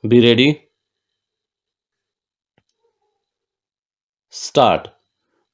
Be ready. Start.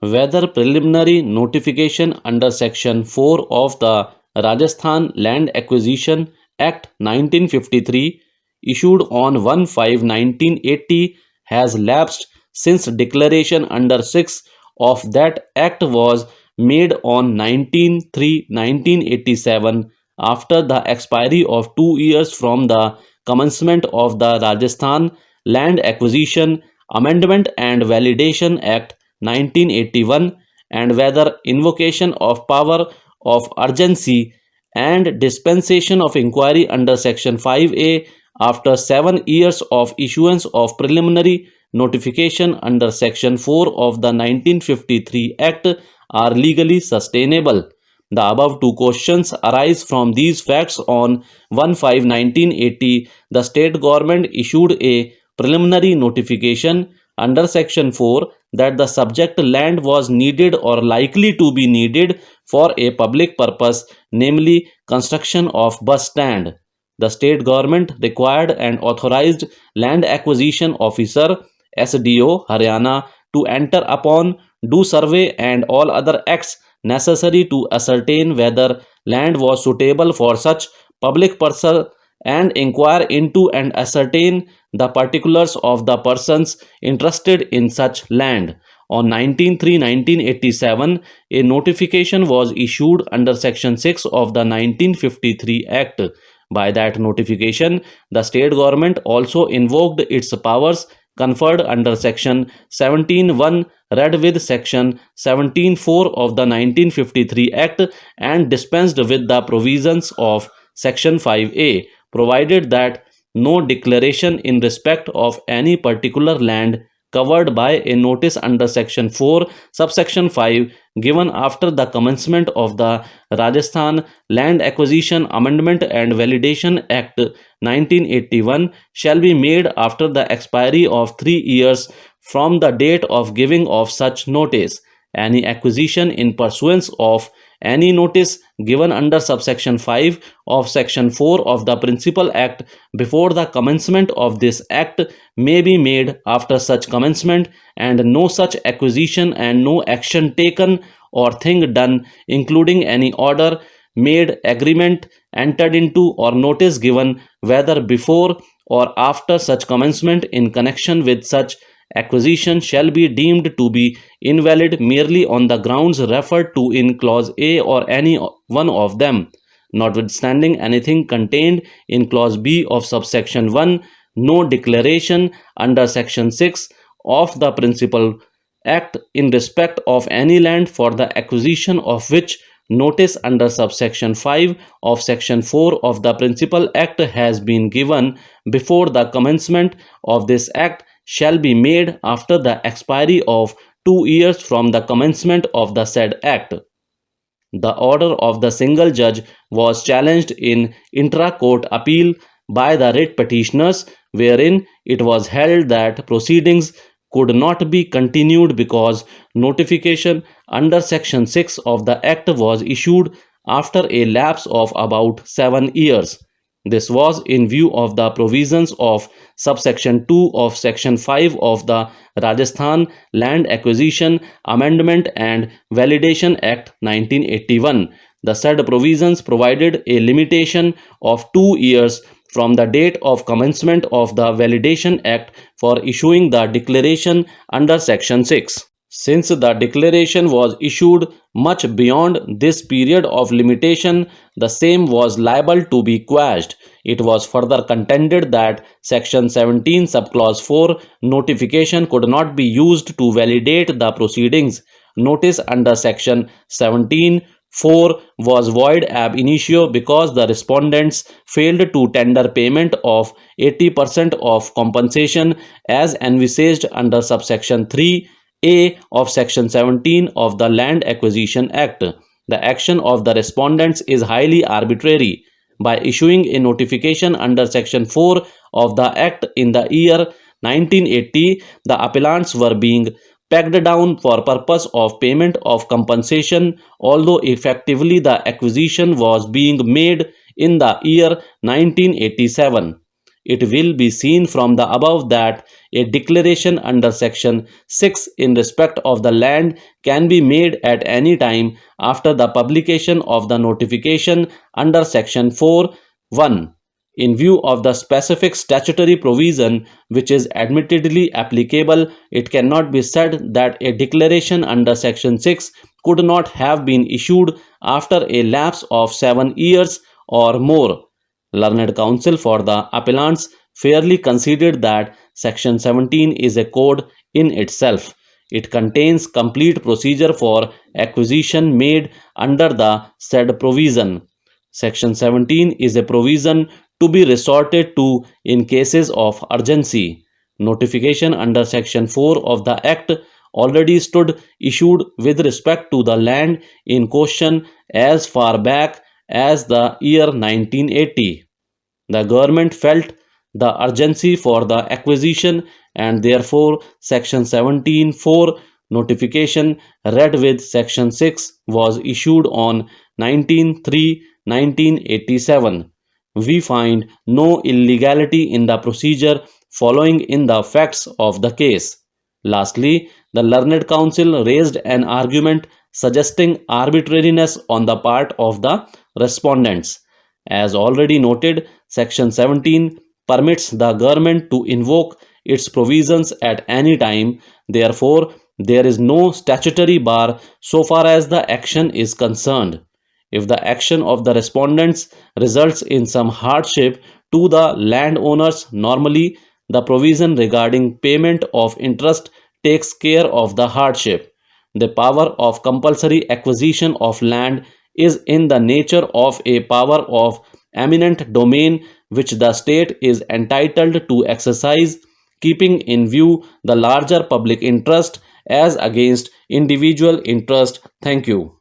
Whether preliminary notification under Section 4 of the Rajasthan Land Acquisition Act 1953, issued on 1/5/1980, has lapsed since declaration under 6 of that Act was made on 19/3/1987, after the expiry of 2 years from the commencement of the Rajasthan Land Acquisition, Amendment and Validation Act 1981, and whether invocation of power of urgency and dispensation of inquiry under Section 5A after 7 years of issuance of preliminary notification under Section 4 of the 1953 Act are legally sustainable. The above two questions arise from these facts. On 1/5/1980, the state government issued a preliminary notification under Section 4 that the subject land was needed or likely to be needed for a public purpose, namely construction of bus stand. The state government required an authorized land acquisition officer SDO Haryana to enter upon, do survey and all other acts necessary to ascertain whether land was suitable for such public purpose, and inquire into and ascertain the particulars of the persons interested in such land. On 19/3/1987, a notification was issued under Section 6 of the 1953 Act. By that notification, the state government also invoked its powers conferred under Section 17(1) read with Section 17(4) of the 1953 Act, and dispensed with the provisions of Section 5A, provided that no declaration in respect of any particular land covered by a notice under Section 4, subsection 5, given after the commencement of the Rajasthan Land Acquisition, Amendment and Validation Act 1981 shall be made after the expiry of 3 years from the date of giving of such notice. Any acquisition in pursuance of any notice given under subsection 5 of Section 4 of the Principal Act before the commencement of this Act may be made after such commencement, and no such acquisition and no action taken or thing done, including any order made, agreement entered into, or notice given, whether before or after such commencement in connection with such acquisition, shall be deemed to be invalid merely on the grounds referred to in Clause A or any one of them. Notwithstanding anything contained in Clause B of subsection 1, no declaration under Section 6 of the Principal Act in respect of any land for the acquisition of which notice under subsection 5 of Section 4 of the Principal Act has been given before the commencement of this Act shall be made after the expiry of 2 years from the commencement of the said Act. The order of the single judge was challenged in intra-court appeal by the writ petitioners, wherein it was held that proceedings could not be continued because notification under Section 6 of the Act was issued after a lapse of about 7 years. This was in view of the provisions of subsection 2 of Section 5 of the Rajasthan Land Acquisition, Amendment and Validation Act 1981. The said provisions provided a limitation of 2 years from the date of commencement of the Validation Act for issuing the declaration under Section 6. Since the declaration was issued much beyond this period of limitation, the same was liable to be quashed. It was further contended that Section 17, Subclause 4, notification could not be used to validate the proceedings. Notice under Section 17(4) was void ab initio because the respondents failed to tender payment of 80% of compensation as envisaged under subsection 3A of Section 17 of the Land Acquisition Act. The action of the respondents is highly arbitrary. By issuing a notification under Section 4 of the Act in the year 1980, the appellants were being pegged down for purpose of payment of compensation, although effectively the acquisition was being made in the year 1987. it will be seen from the above that a declaration under Section 6 in respect of the land can be made at any time after the publication of the notification under Section 4 1. In view of the specific statutory provision which is admittedly applicable, it cannot be said that a declaration under Section 6 could not have been issued after a lapse of 7 years or more. Learned Counsel for the appellants fairly considered that Section 17 is a code in itself. It contains complete procedure for acquisition made under the said provision. Section 17 is a provision to be resorted to in cases of urgency. Notification under Section 4 of the Act already stood issued with respect to the land in question as far back as the year 1980. The government felt the urgency for the acquisition and therefore Section 17(4) notification read with Section 6 was issued on 19/3/1987. We find no illegality in the procedure following in the facts of the case. Lastly, the learned counsel raised an argument suggesting arbitrariness on the part of the respondents. As already noted, Section 17 permits the government to invoke its provisions at any time. Therefore, there is no statutory bar so far as the action is concerned. If the action of the respondents results in some hardship to the landowners, normally the provision regarding payment of interest takes care of the hardship. The power of compulsory acquisition of land is in the nature of a power of eminent domain which the state is entitled to exercise, keeping in view the larger public interest as against individual interest. Thank you.